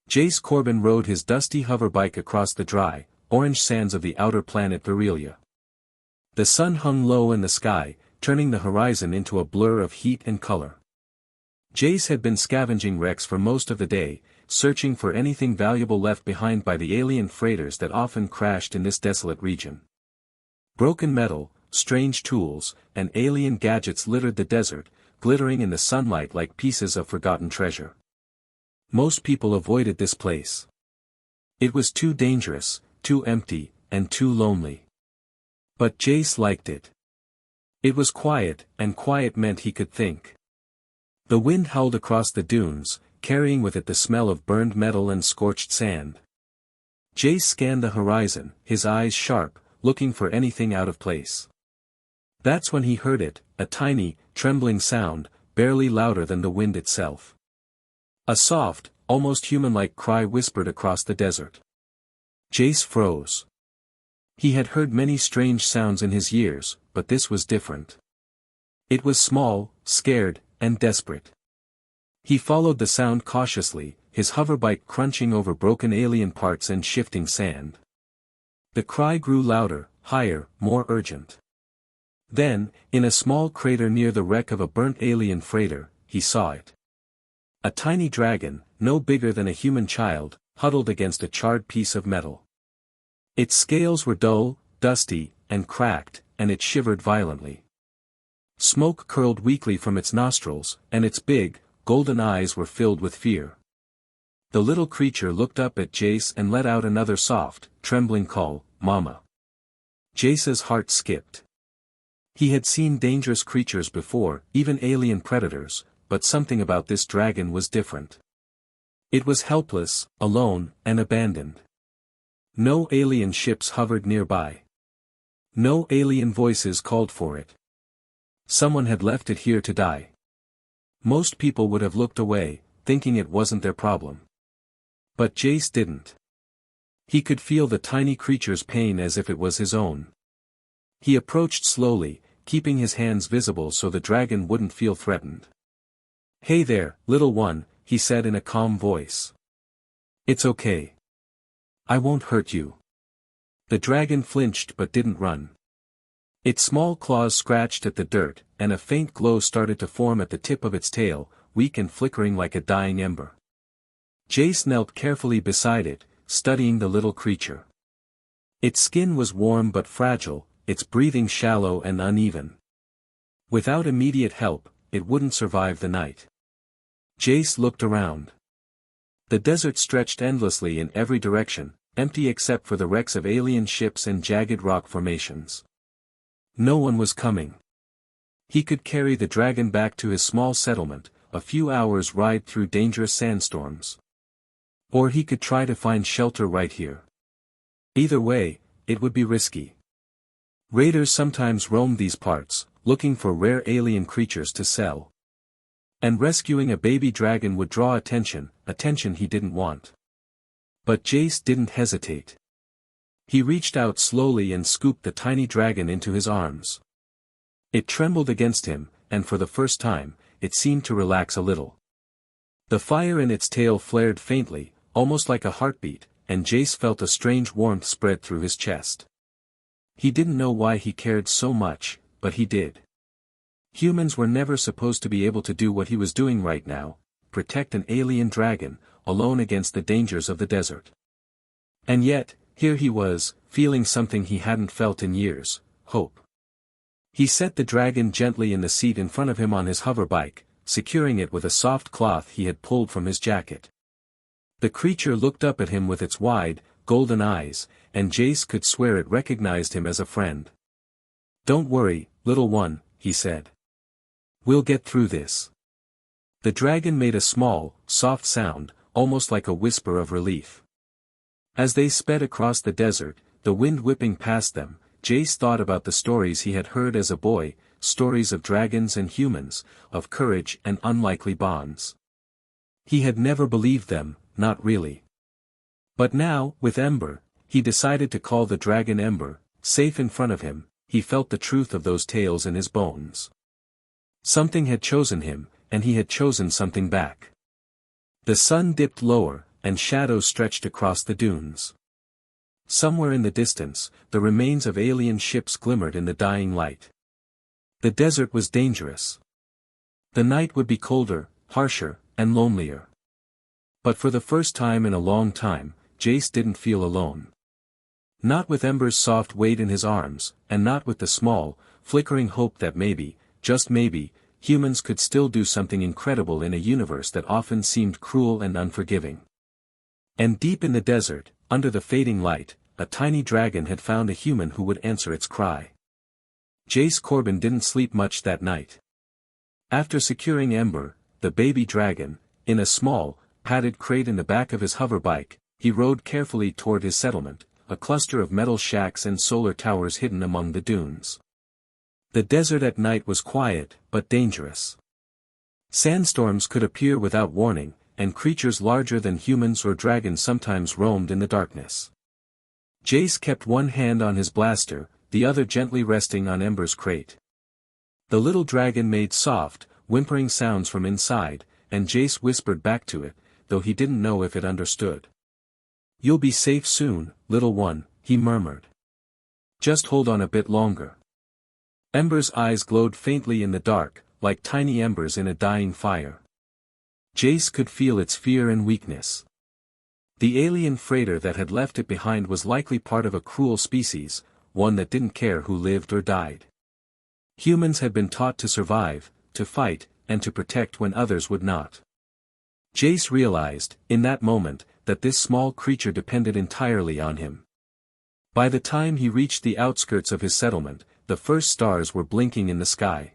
Jace Corbin rode his dusty hoverbike across the dry, orange sands of the outer planet Virelia. The sun hung low in the sky, turning the horizon into a blur of heat and color. Jace had been scavenging wrecks for most of the day, searching for anything valuable left behind by the alien freighters that often crashed in this desolate region. Broken metal, strange tools, and alien gadgets littered the desert, glittering in the sunlight like pieces of forgotten treasure. Most people avoided this place. It was too dangerous, too empty, and too lonely. But Jace liked it. It was quiet, and quiet meant he could think. The wind howled across the dunes, carrying with it the smell of burned metal and scorched sand. Jace scanned the horizon, his eyes sharp, looking for anything out of place. That's when he heard it, a tiny, trembling sound, barely louder than the wind itself. A soft, almost human-like cry whispered across the desert. Jace froze. He had heard many strange sounds in his years, but this was different. It was small, scared, and desperate. He followed the sound cautiously, his hoverbike crunching over broken alien parts and shifting sand. The cry grew louder, higher, more urgent. Then, in a small crater near the wreck of a burnt alien freighter, he saw it. A tiny dragon, no bigger than a human child, huddled against a charred piece of metal. Its scales were dull, dusty, and cracked, and it shivered violently. Smoke curled weakly from its nostrils, and its big, golden eyes were filled with fear. The little creature looked up at Jace and let out another soft, trembling call, "Mama." Jace's heart skipped. He had seen dangerous creatures before, even alien predators, but something about this dragon was different. It was helpless, alone, and abandoned. No alien ships hovered nearby. No alien voices called for it. Someone had left it here to die. Most people would have looked away, thinking it wasn't their problem. But Jace didn't. He could feel the tiny creature's pain as if it was his own. He approached slowly, keeping his hands visible so the dragon wouldn't feel threatened. "Hey there, little one," he said in a calm voice. "It's okay. I won't hurt you." The dragon flinched but didn't run. Its small claws scratched at the dirt, and a faint glow started to form at the tip of its tail, weak and flickering like a dying ember. Jace knelt carefully beside it, studying the little creature. Its skin was warm but fragile, its breathing shallow and uneven. Without immediate help, it wouldn't survive the night. Jace looked around. The desert stretched endlessly in every direction, empty except for the wrecks of alien ships and jagged rock formations. No one was coming. He could carry the dragon back to his small settlement, a few hours' ride through dangerous sandstorms. Or he could try to find shelter right here. Either way, it would be risky. Raiders sometimes roamed these parts, looking for rare alien creatures to sell. And rescuing a baby dragon would draw attention he didn't want. But Jace didn't hesitate. He reached out slowly and scooped the tiny dragon into his arms. It trembled against him, and for the first time, it seemed to relax a little. The fire in its tail flared faintly, almost like a heartbeat, and Jace felt a strange warmth spread through his chest. He didn't know why he cared so much, but he did. Humans were never supposed to be able to do what he was doing right now, protect an alien dragon, alone against the dangers of the desert. And yet, here he was, feeling something he hadn't felt in years, hope. He set the dragon gently in the seat in front of him on his hoverbike, securing it with a soft cloth he had pulled from his jacket. The creature looked up at him with its wide, golden eyes, and Jace could swear it recognized him as a friend. "Don't worry, little one," he said. "We'll get through this." The dragon made a small, soft sound, almost like a whisper of relief. As they sped across the desert, the wind whipping past them, Jace thought about the stories he had heard as a boy, stories of dragons and humans, of courage and unlikely bonds. He had never believed them, not really. But now, with Ember, he decided to call the dragon Ember, safe in front of him, he felt the truth of those tales in his bones. Something had chosen him, and he had chosen something back. The sun dipped lower, and shadows stretched across the dunes. Somewhere in the distance, the remains of alien ships glimmered in the dying light. The desert was dangerous. The night would be colder, harsher, and lonelier. But for the first time in a long time, Jace didn't feel alone. Not with Ember's soft weight in his arms, and not with the small, flickering hope that maybe, just maybe, humans could still do something incredible in a universe that often seemed cruel and unforgiving. And deep in the desert, under the fading light, a tiny dragon had found a human who would answer its cry. Jace Corbin didn't sleep much that night. After securing Ember, the baby dragon, in a small, padded crate in the back of his hoverbike, he rode carefully toward his settlement, a cluster of metal shacks and solar towers hidden among the dunes. The desert at night was quiet, but dangerous. Sandstorms could appear without warning, and creatures larger than humans or dragons sometimes roamed in the darkness. Jace kept one hand on his blaster, the other gently resting on Ember's crate. The little dragon made soft, whimpering sounds from inside, and Jace whispered back to it, though he didn't know if it understood. "You'll be safe soon, little one," he murmured. "Just hold on a bit longer." Ember's eyes glowed faintly in the dark, like tiny embers in a dying fire. Jace could feel its fear and weakness. The alien freighter that had left it behind was likely part of a cruel species, one that didn't care who lived or died. Humans had been taught to survive, to fight, and to protect when others would not. Jace realized, in that moment, that this small creature depended entirely on him. By the time he reached the outskirts of his settlement, the first stars were blinking in the sky.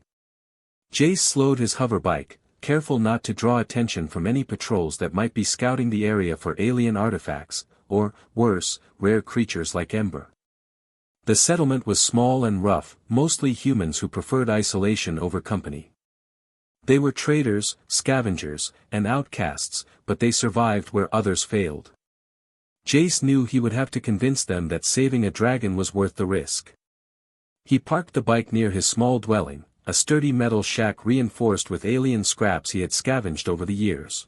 Jace slowed his hoverbike, careful not to draw attention from any patrols that might be scouting the area for alien artifacts, or, worse, rare creatures like Ember. The settlement was small and rough, mostly humans who preferred isolation over company. They were traders, scavengers, and outcasts, but they survived where others failed. Jace knew he would have to convince them that saving a dragon was worth the risk. He parked the bike near his small dwelling, a sturdy metal shack reinforced with alien scraps he had scavenged over the years.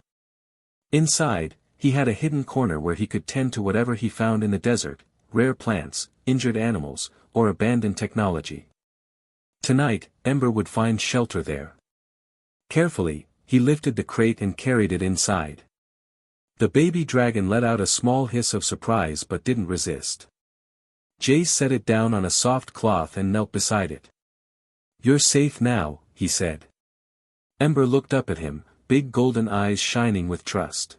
Inside, he had a hidden corner where he could tend to whatever he found in the desert, rare plants, injured animals, or abandoned technology. Tonight, Ember would find shelter there. Carefully, he lifted the crate and carried it inside. The baby dragon let out a small hiss of surprise but didn't resist. Jace set it down on a soft cloth and knelt beside it. "You're safe now," he said. Ember looked up at him, big golden eyes shining with trust.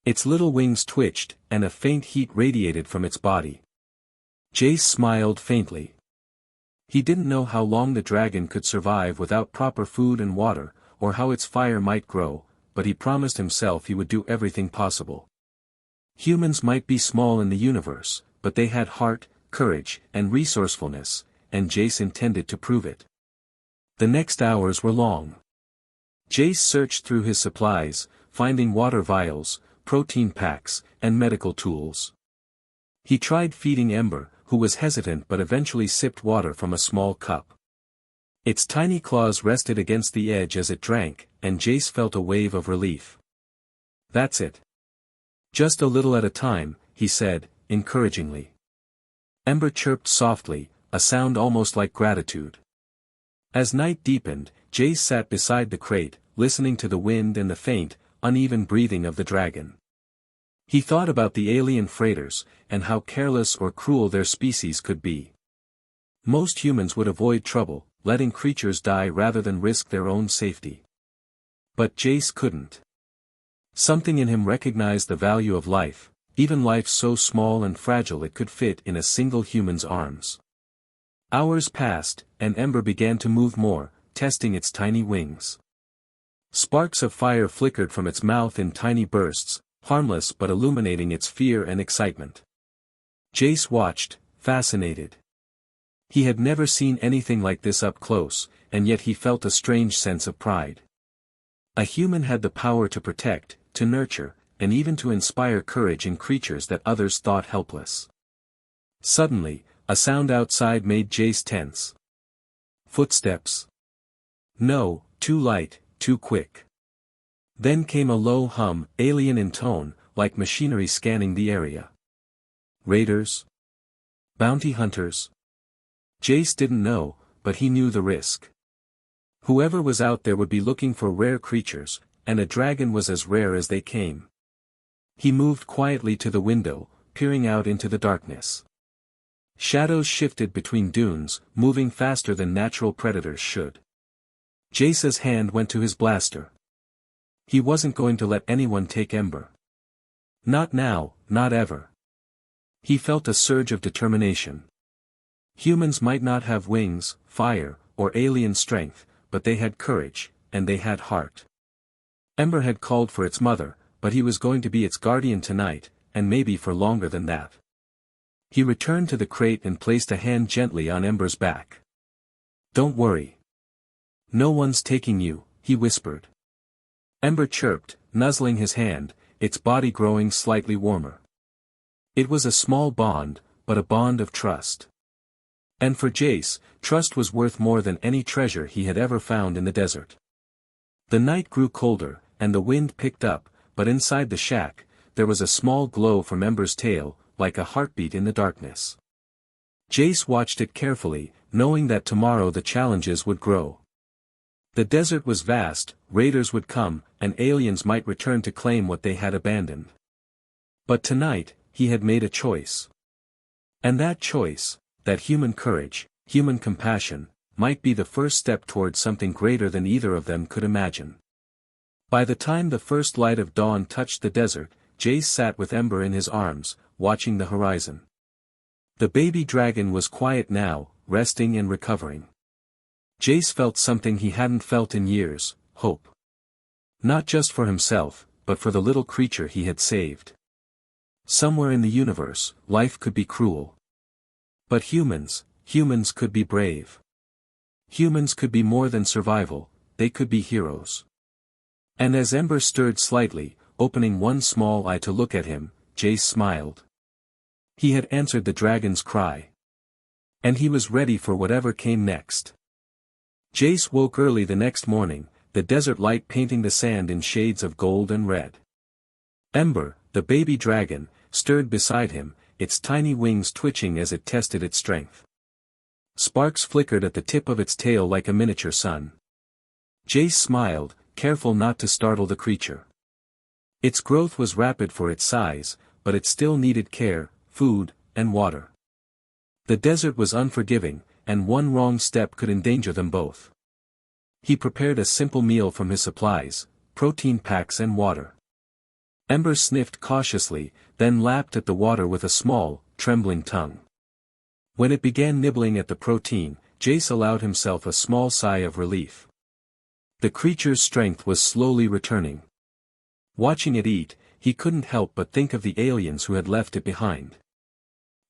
Its little wings twitched, and a faint heat radiated from its body. Jace smiled faintly. He didn't know how long the dragon could survive without proper food and water, or how its fire might grow, but he promised himself he would do everything possible. Humans might be small in the universe, but they had heart, courage, and resourcefulness, and Jace intended to prove it. The next hours were long. Jace searched through his supplies, finding water vials, protein packs, and medical tools. He tried feeding Ember, who was hesitant but eventually sipped water from a small cup. Its tiny claws rested against the edge as it drank, and Jace felt a wave of relief. "That's it. Just a little at a time," he said, encouragingly. Ember chirped softly, a sound almost like gratitude. As night deepened, Jace sat beside the crate, listening to the wind and the faint, uneven breathing of the dragon. He thought about the alien freighters, and how careless or cruel their species could be. Most humans would avoid trouble, letting creatures die rather than risk their own safety. But Jace couldn't. Something in him recognized the value of life, even life so small and fragile it could fit in a single human's arms. Hours passed, and Ember began to move more, testing its tiny wings. Sparks of fire flickered from its mouth in tiny bursts, harmless but illuminating its fear and excitement. Jace watched, fascinated. He had never seen anything like this up close, and yet he felt a strange sense of pride. A human had the power to protect, to nurture, and even to inspire courage in creatures that others thought helpless. Suddenly, a sound outside made Jace tense. Footsteps. No, too light, too quick. Then came a low hum, alien in tone, like machinery scanning the area. Raiders? Bounty hunters? Jace didn't know, but he knew the risk. Whoever was out there would be looking for rare creatures, and a dragon was as rare as they came. He moved quietly to the window, peering out into the darkness. Shadows shifted between dunes, moving faster than natural predators should. Jace's hand went to his blaster. He wasn't going to let anyone take Ember. Not now, not ever. He felt a surge of determination. Humans might not have wings, fire, or alien strength, but they had courage, and they had heart. Ember had called for its mother, but he was going to be its guardian tonight, and maybe for longer than that. He returned to the crate and placed a hand gently on Ember's back. "Don't worry. No one's taking you," he whispered. Ember chirped, nuzzling his hand, its body growing slightly warmer. It was a small bond, but a bond of trust. And for Jace, trust was worth more than any treasure he had ever found in the desert. The night grew colder, and the wind picked up, but inside the shack, there was a small glow from Ember's tail, like a heartbeat in the darkness. Jace watched it carefully, knowing that tomorrow the challenges would grow. The desert was vast, raiders would come, and aliens might return to claim what they had abandoned. But tonight, he had made a choice. And that choice, that human courage, human compassion, might be the first step towards something greater than either of them could imagine. By the time the first light of dawn touched the desert, Jace sat with Ember in his arms, watching the horizon. The baby dragon was quiet now, resting and recovering. Jace felt something he hadn't felt in years, hope. Not just for himself, but for the little creature he had saved. Somewhere in the universe, life could be cruel. But humans could be brave. Humans could be more than survival, they could be heroes. And as Ember stirred slightly, opening one small eye to look at him, Jace smiled. He had answered the dragon's cry. And he was ready for whatever came next. Jace woke early the next morning, the desert light painting the sand in shades of gold and red. Ember, the baby dragon, stirred beside him, its tiny wings twitching as it tested its strength. Sparks flickered at the tip of its tail like a miniature sun. Jace smiled, careful not to startle the creature. Its growth was rapid for its size, but it still needed care, food, and water. The desert was unforgiving, and one wrong step could endanger them both. He prepared a simple meal from his supplies, protein packs and water. Ember sniffed cautiously, then lapped at the water with a small, trembling tongue. When it began nibbling at the protein, Jace allowed himself a small sigh of relief. The creature's strength was slowly returning. Watching it eat, he couldn't help but think of the aliens who had left it behind.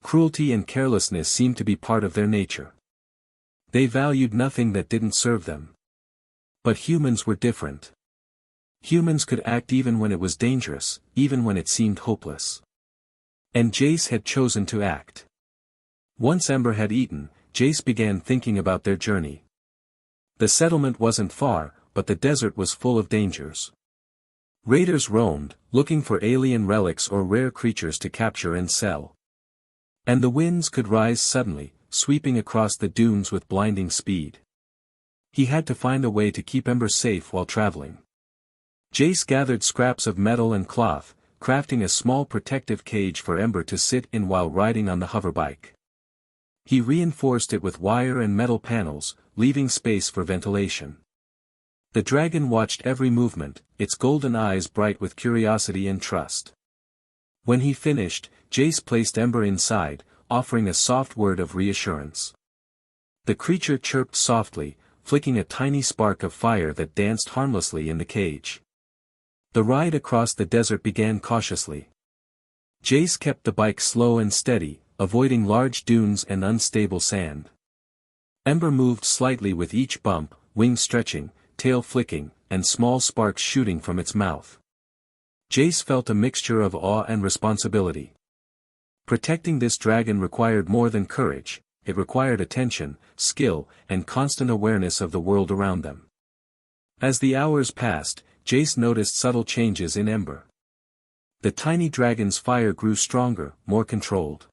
Cruelty and carelessness seemed to be part of their nature. They valued nothing that didn't serve them. But humans were different. Humans could act even when it was dangerous, even when it seemed hopeless. And Jace had chosen to act. Once Ember had eaten, Jace began thinking about their journey. The settlement wasn't far, but the desert was full of dangers. Raiders roamed, looking for alien relics or rare creatures to capture and sell. And the winds could rise suddenly, sweeping across the dunes with blinding speed. He had to find a way to keep Ember safe while traveling. Jace gathered scraps of metal and cloth, crafting a small protective cage for Ember to sit in while riding on the hoverbike. He reinforced it with wire and metal panels, leaving space for ventilation. The dragon watched every movement, its golden eyes bright with curiosity and trust. When he finished, Jace placed Ember inside, offering a soft word of reassurance. The creature chirped softly, flicking a tiny spark of fire that danced harmlessly in the cage. The ride across the desert began cautiously. Jace kept the bike slow and steady, avoiding large dunes and unstable sand. Ember moved slightly with each bump, wings stretching, tail flicking, and small sparks shooting from its mouth. Jace felt a mixture of awe and responsibility. Protecting this dragon required more than courage, it required attention, skill, and constant awareness of the world around them. As the hours passed, Jace noticed subtle changes in Ember. The tiny dragon's fire grew stronger, more controlled.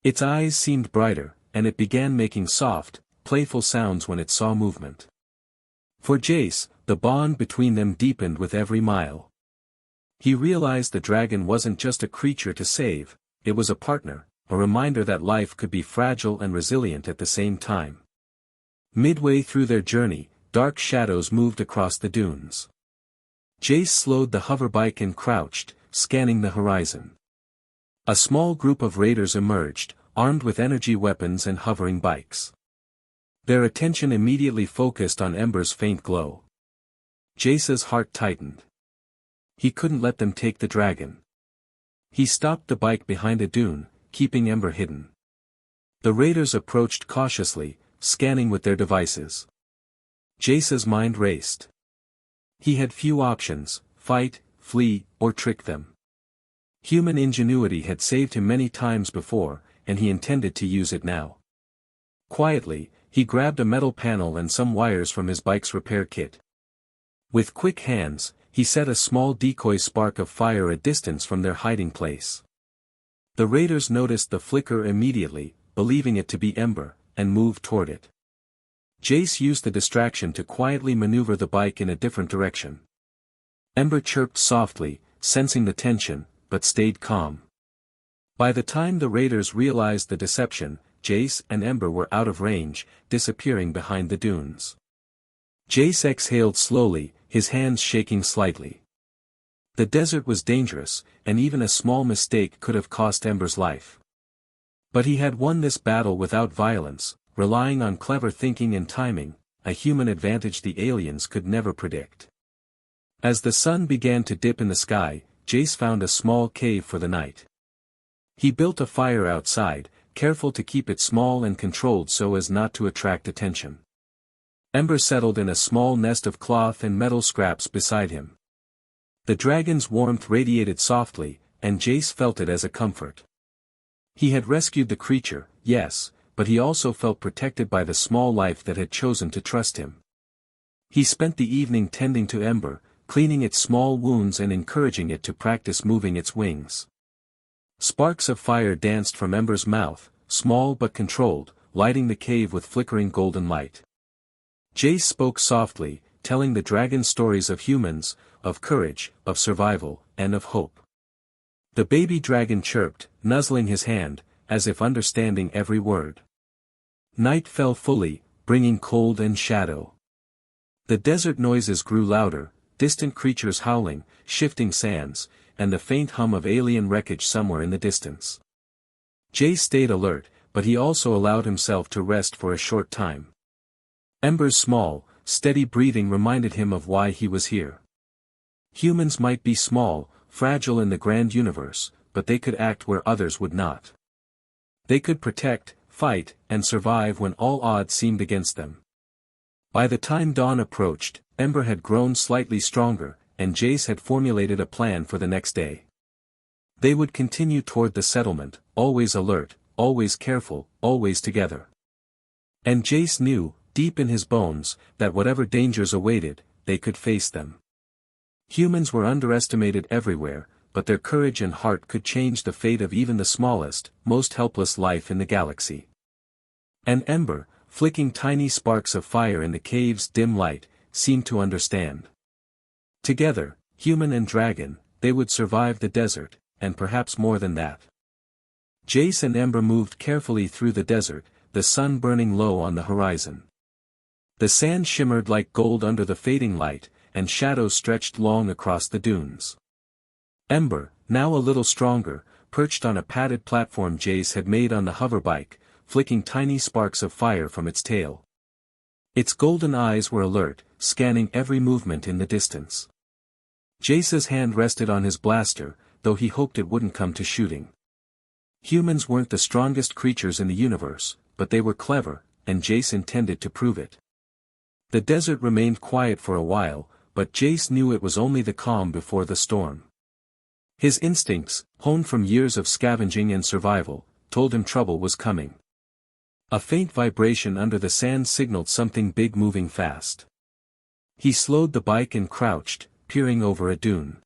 Its eyes seemed brighter, and it began making soft, playful sounds when it saw movement. For Jace, the bond between them deepened with every mile. He realized the dragon wasn't just a creature to save, it was a partner, a reminder that life could be fragile and resilient at the same time. Midway through their journey, dark shadows moved across the dunes. Jace slowed the hoverbike and crouched, scanning the horizon. A small group of raiders emerged, armed with energy weapons and hovering bikes. Their attention immediately focused on Ember's faint glow. Jace's heart tightened. He couldn't let them take the dragon. He stopped the bike behind a dune, keeping Ember hidden. The raiders approached cautiously, scanning with their devices. Jace's mind raced. He had few options: fight, flee, or trick them. Human ingenuity had saved him many times before, and he intended to use it now. Quietly, he grabbed a metal panel and some wires from his bike's repair kit. With quick hands, he set a small decoy spark of fire a distance from their hiding place. The raiders noticed the flicker immediately, believing it to be Ember, and moved toward it. Jace used the distraction to quietly maneuver the bike in a different direction. Ember chirped softly, sensing the tension, but stayed calm. By the time the raiders realized the deception, Jace and Ember were out of range, disappearing behind the dunes. Jace exhaled slowly, his hands shaking slightly. The desert was dangerous, and even a small mistake could have cost Ember's life. But he had won this battle without violence, relying on clever thinking and timing, a human advantage the aliens could never predict. As the sun began to dip in the sky, Jace found a small cave for the night. He built a fire outside, careful to keep it small and controlled so as not to attract attention. Ember settled in a small nest of cloth and metal scraps beside him. The dragon's warmth radiated softly, and Jace felt it as a comfort. He had rescued the creature, yes, but he also felt protected by the small life that had chosen to trust him. He spent the evening tending to Ember, cleaning its small wounds and encouraging it to practice moving its wings. Sparks of fire danced from Ember's mouth, small but controlled, lighting the cave with flickering golden light. Jace spoke softly, telling the dragon stories of humans, of courage, of survival, and of hope. The baby dragon chirped, nuzzling his hand, as if understanding every word. Night fell fully, bringing cold and shadow. The desert noises grew louder, distant creatures howling, shifting sands, and the faint hum of alien wreckage somewhere in the distance. Jace stayed alert, but he also allowed himself to rest for a short time. Ember's small, steady breathing reminded him of why he was here. Humans might be small, fragile in the grand universe, but they could act where others would not. They could protect, fight, and survive when all odds seemed against them. By the time dawn approached, Ember had grown slightly stronger, and Jace had formulated a plan for the next day. They would continue toward the settlement, always alert, always careful, always together. And Jace knew, deep in his bones, that whatever dangers awaited, they could face them. Humans were underestimated everywhere, but their courage and heart could change the fate of even the smallest, most helpless life in the galaxy. And Ember, flicking tiny sparks of fire in the cave's dim light, seemed to understand. Together, human and dragon, they would survive the desert, and perhaps more than that. Jace and Ember moved carefully through the desert, the sun burning low on the horizon. The sand shimmered like gold under the fading light, and shadows stretched long across the dunes. Ember, now a little stronger, perched on a padded platform Jace had made on the hoverbike, flicking tiny sparks of fire from its tail. Its golden eyes were alert, scanning every movement in the distance. Jace's hand rested on his blaster, though he hoped it wouldn't come to shooting. Humans weren't the strongest creatures in the universe, but they were clever, and Jace intended to prove it. The desert remained quiet for a while, but Jace knew it was only the calm before the storm. His instincts, honed from years of scavenging and survival, told him trouble was coming. A faint vibration under the sand signaled something big moving fast. He slowed the bike and crouched, peering over a dune.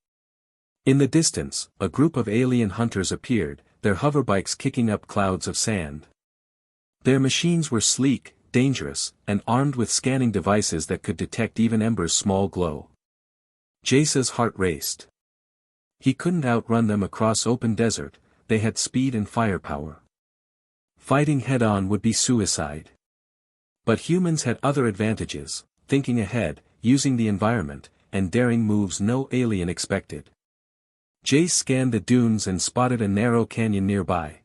In the distance, a group of alien hunters appeared, their hoverbikes kicking up clouds of sand. Their machines were sleek, dangerous, and armed with scanning devices that could detect even Ember's small glow. Jace's heart raced. He couldn't outrun them across open desert, they had speed and firepower. Fighting head-on would be suicide. But humans had other advantages, thinking ahead, using the environment, and daring moves no alien expected. Jace scanned the dunes and spotted a narrow canyon nearby.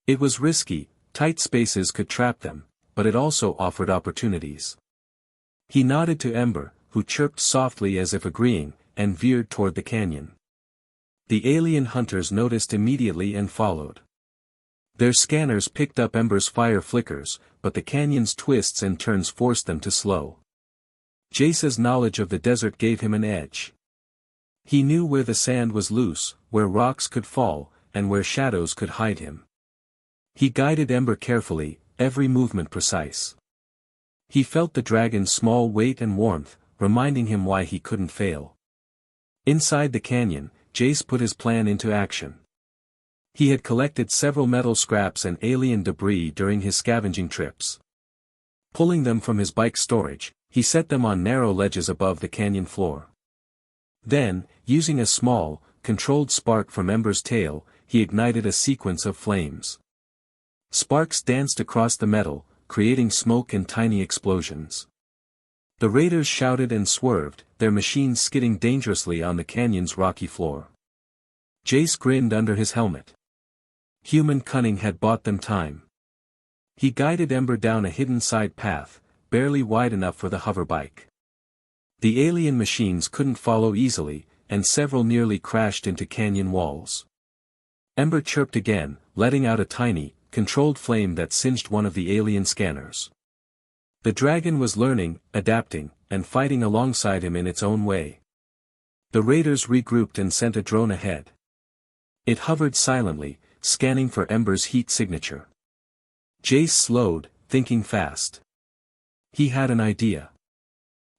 It was risky, tight spaces could trap them, but it also offered opportunities. He nodded to Ember, who chirped softly as if agreeing, and veered toward the canyon. The alien hunters noticed immediately and followed. Their scanners picked up Ember's fire flickers, but the canyon's twists and turns forced them to slow. Jace's knowledge of the desert gave him an edge. He knew where the sand was loose, where rocks could fall, and where shadows could hide him. He guided Ember carefully, every movement precise. He felt the dragon's small weight and warmth, reminding him why he couldn't fail. Inside the canyon, Jace put his plan into action. He had collected several metal scraps and alien debris during his scavenging trips. Pulling them from his bike storage, he set them on narrow ledges above the canyon floor. Then, using a small, controlled spark from Ember's tail, he ignited a sequence of flames. Sparks danced across the metal, creating smoke and tiny explosions. The raiders shouted and swerved, their machines skidding dangerously on the canyon's rocky floor. Jace grinned under his helmet. Human cunning had bought them time. He guided Ember down a hidden side path, barely wide enough for the hoverbike. The alien machines couldn't follow easily, and several nearly crashed into canyon walls. Ember chirped again, letting out a tiny, controlled flame that singed one of the alien scanners. The dragon was learning, adapting, and fighting alongside him in its own way. The raiders regrouped and sent a drone ahead. It hovered silently, scanning for Ember's heat signature. Jace slowed, thinking fast. He had an idea.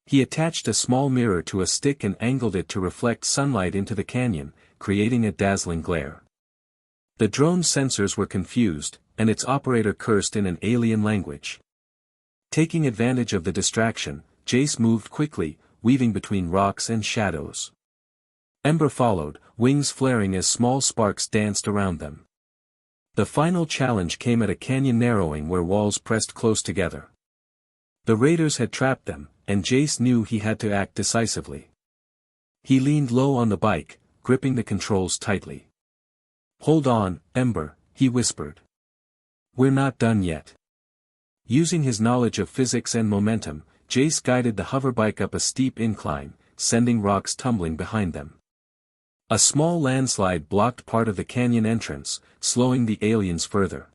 He attached a small mirror to a stick and angled it to reflect sunlight into the canyon, creating a dazzling glare. The drone's sensors were confused, and its operator cursed in an alien language. Taking advantage of the distraction, Jace moved quickly, weaving between rocks and shadows. Ember followed, wings flaring as small sparks danced around them. The final challenge came at a canyon narrowing where walls pressed close together. The raiders had trapped them, and Jace knew he had to act decisively. He leaned low on the bike, gripping the controls tightly. "Hold on, Ember," he whispered. "We're not done yet." Using his knowledge of physics and momentum, Jace guided the hoverbike up a steep incline, sending rocks tumbling behind them. A small landslide blocked part of the canyon entrance, slowing the aliens further.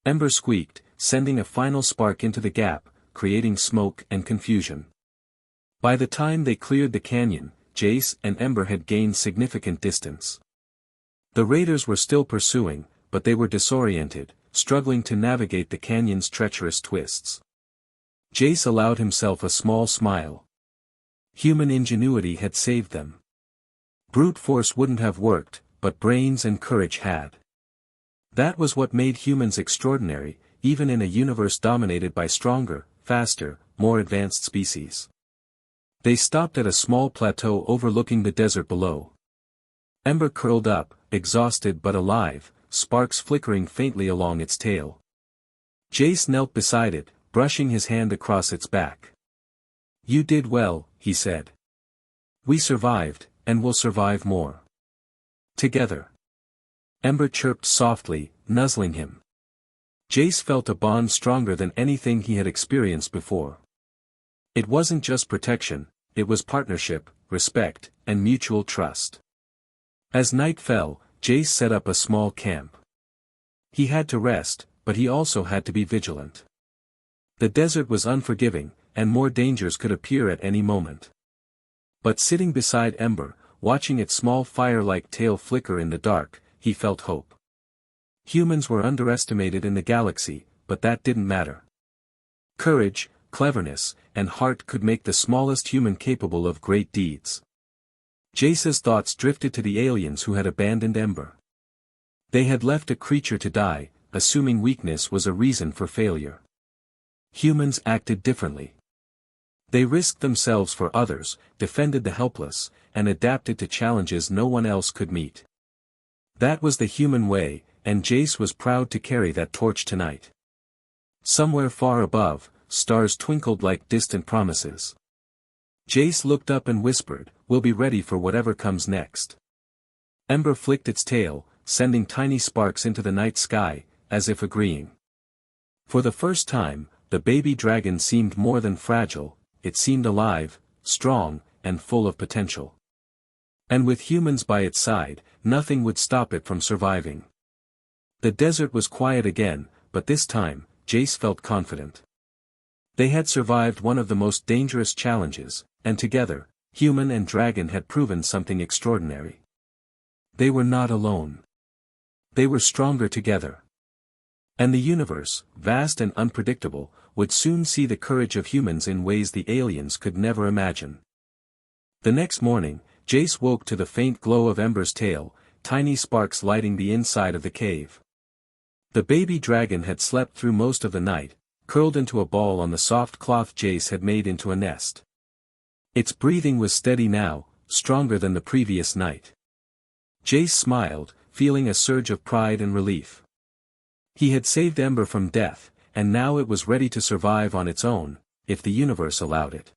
Ember squeaked, sending a final spark into the gap, creating smoke and confusion. By the time they cleared the canyon, Jace and Ember had gained significant distance. The raiders were still pursuing, but they were disoriented, struggling to navigate the canyon's treacherous twists. Jace allowed himself a small smile. Human ingenuity had saved them. Brute force wouldn't have worked, but brains and courage had. That was what made humans extraordinary, even in a universe dominated by stronger, faster, more advanced species. They stopped at a small plateau overlooking the desert below. Ember curled up, exhausted but alive, sparks flickering faintly along its tail. Jace knelt beside it, brushing his hand across its back. "You did well," he said. "We survived, and we'll survive more. Together." Ember chirped softly, nuzzling him. Jace felt a bond stronger than anything he had experienced before. It wasn't just protection, it was partnership, respect, and mutual trust. As night fell, Jace set up a small camp. He had to rest, but he also had to be vigilant. The desert was unforgiving, and more dangers could appear at any moment. But sitting beside Ember, watching its small fire-like tail flicker in the dark, he felt hope. Humans were underestimated in the galaxy, but that didn't matter. Courage, cleverness, and heart could make the smallest human capable of great deeds. Jace's thoughts drifted to the aliens who had abandoned Ember. They had left a creature to die, assuming weakness was a reason for failure. Humans acted differently. They risked themselves for others, defended the helpless, and adapted to challenges no one else could meet. That was the human way, and Jace was proud to carry that torch tonight. Somewhere far above, stars twinkled like distant promises. Jace looked up and whispered, "We'll be ready for whatever comes next." Ember flicked its tail, sending tiny sparks into the night sky, as if agreeing. For the first time, the baby dragon seemed more than fragile, it seemed alive, strong, and full of potential. And with humans by its side, nothing would stop it from surviving. The desert was quiet again, but this time, Jace felt confident. They had survived one of the most dangerous challenges, and together, human and dragon had proven something extraordinary. They were not alone. They were stronger together. And the universe, vast and unpredictable, would soon see the courage of humans in ways the aliens could never imagine. The next morning, Jace woke to the faint glow of Ember's tail, tiny sparks lighting the inside of the cave. The baby dragon had slept through most of the night, curled into a ball on the soft cloth Jace had made into a nest. Its breathing was steady now, stronger than the previous night. Jace smiled, feeling a surge of pride and relief. He had saved Ember from death, and now it was ready to survive on its own, if the universe allowed it.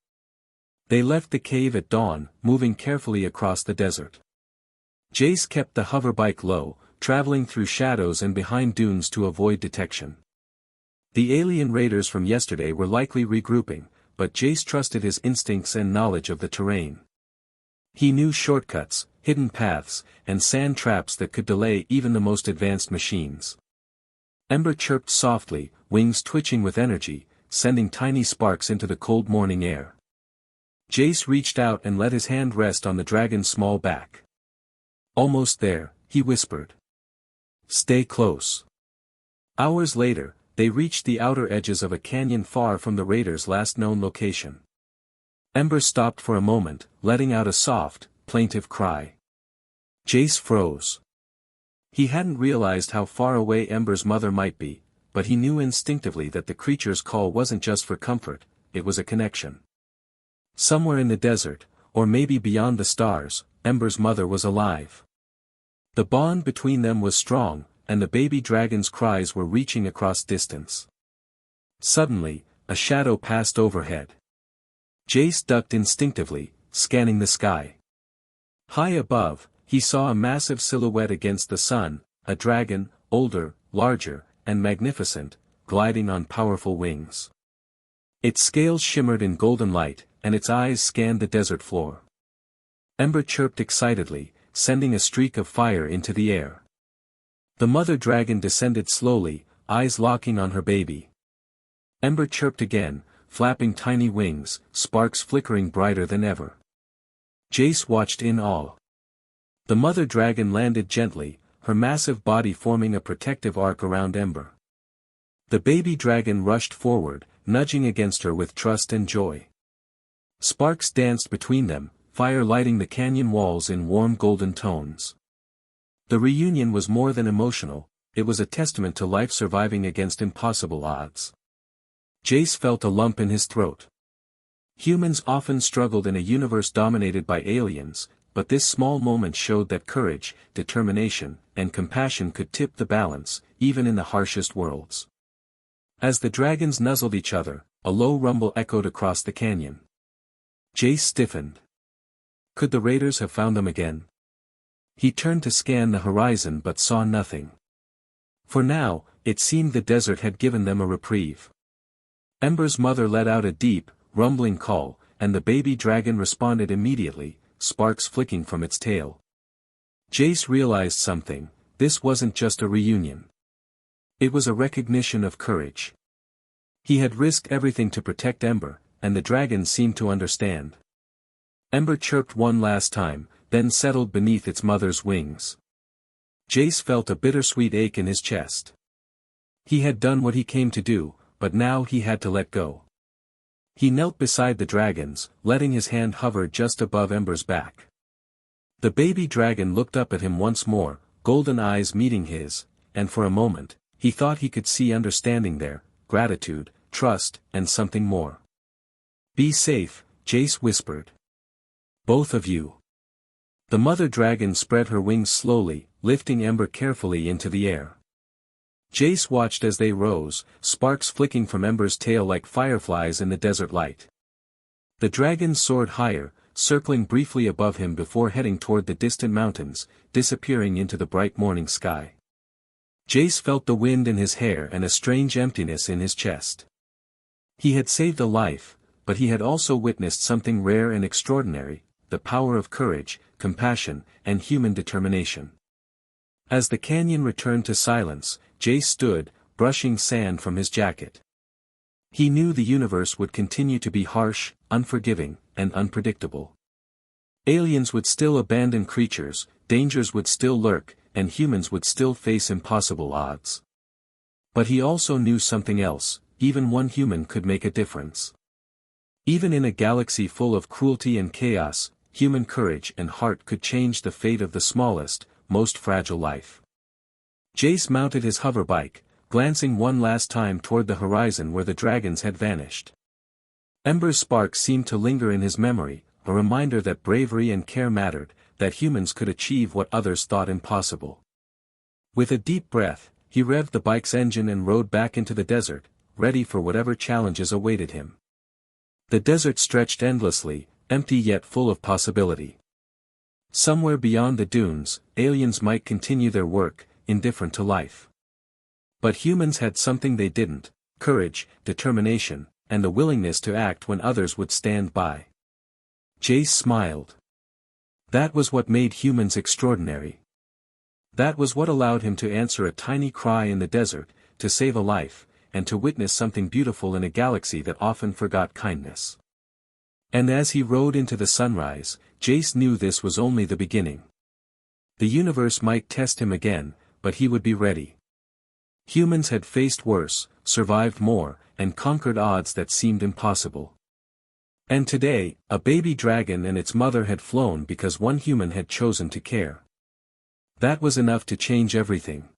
They left the cave at dawn, moving carefully across the desert. Jace kept the hoverbike low, traveling through shadows and behind dunes to avoid detection. The alien raiders from yesterday were likely regrouping, but Jace trusted his instincts and knowledge of the terrain. He knew shortcuts, hidden paths, and sand traps that could delay even the most advanced machines. Ember chirped softly, wings twitching with energy, sending tiny sparks into the cold morning air. Jace reached out and let his hand rest on the dragon's small back. "Almost there," he whispered. "Stay close." Hours later, they reached the outer edges of a canyon far from the raiders' last known location. Ember stopped for a moment, letting out a soft, plaintive cry. Jace froze. He hadn't realized how far away Ember's mother might be, but he knew instinctively that the creature's call wasn't just for comfort, it was a connection. Somewhere in the desert, or maybe beyond the stars, Ember's mother was alive. The bond between them was strong, and the baby dragon's cries were reaching across distance. Suddenly, a shadow passed overhead. Jace ducked instinctively, scanning the sky. High above, he saw a massive silhouette against the sun, a dragon, older, larger, and magnificent, gliding on powerful wings. Its scales shimmered in golden light, and its eyes scanned the desert floor. Ember chirped excitedly, sending a streak of fire into the air. The mother dragon descended slowly, eyes locking on her baby. Ember chirped again, flapping tiny wings, sparks flickering brighter than ever. Jace watched in awe. The mother dragon landed gently, her massive body forming a protective arc around Ember. The baby dragon rushed forward, nudging against her with trust and joy. Sparks danced between them, fire lighting the canyon walls in warm golden tones. The reunion was more than emotional, it was a testament to life surviving against impossible odds. Jace felt a lump in his throat. Humans often struggled in a universe dominated by aliens, but this small moment showed that courage, determination, and compassion could tip the balance, even in the harshest worlds. As the dragons nuzzled each other, a low rumble echoed across the canyon. Jace stiffened. Could the raiders have found them again? He turned to scan the horizon but saw nothing. For now, it seemed the desert had given them a reprieve. Ember's mother let out a deep, rumbling call, and the baby dragon responded immediately, sparks flicking from its tail. Jace realized something, this wasn't just a reunion. It was a recognition of courage. He had risked everything to protect Ember, and the dragon seemed to understand. Ember chirped one last time, then settled beneath its mother's wings. Jace felt a bittersweet ache in his chest. He had done what he came to do, but now he had to let go. He knelt beside the dragons, letting his hand hover just above Ember's back. The baby dragon looked up at him once more, golden eyes meeting his, and for a moment, he thought he could see understanding there, gratitude, trust, and something more. "Be safe," Jace whispered. "Both of you." The mother dragon spread her wings slowly, lifting Ember carefully into the air. Jace watched as they rose, sparks flicking from Ember's tail like fireflies in the desert light. The dragon soared higher, circling briefly above him before heading toward the distant mountains, disappearing into the bright morning sky. Jace felt the wind in his hair and a strange emptiness in his chest. He had saved a life, but he had also witnessed something rare and extraordinary, the power of courage, compassion, and human determination. As the canyon returned to silence, Jace stood, brushing sand from his jacket. He knew the universe would continue to be harsh, unforgiving, and unpredictable. Aliens would still abandon creatures, dangers would still lurk, and humans would still face impossible odds. But he also knew something else: even one human could make a difference. Even in a galaxy full of cruelty and chaos, human courage and heart could change the fate of the smallest, most fragile life. Jace mounted his hoverbike, glancing one last time toward the horizon where the dragons had vanished. Ember's spark seemed to linger in his memory, a reminder that bravery and care mattered, that humans could achieve what others thought impossible. With a deep breath, he revved the bike's engine and rode back into the desert, ready for whatever challenges awaited him. The desert stretched endlessly, empty yet full of possibility. Somewhere beyond the dunes, aliens might continue their work, indifferent to life. But humans had something they didn't: courage, determination, and the willingness to act when others would stand by. Jace smiled. That was what made humans extraordinary. That was what allowed him to answer a tiny cry in the desert, to save a life, and to witness something beautiful in a galaxy that often forgot kindness. And as he rode into the sunrise, Jace knew this was only the beginning. The universe might test him again, but he would be ready. Humans had faced worse, survived more, and conquered odds that seemed impossible. And today, a baby dragon and its mother had flown because one human had chosen to care. That was enough to change everything.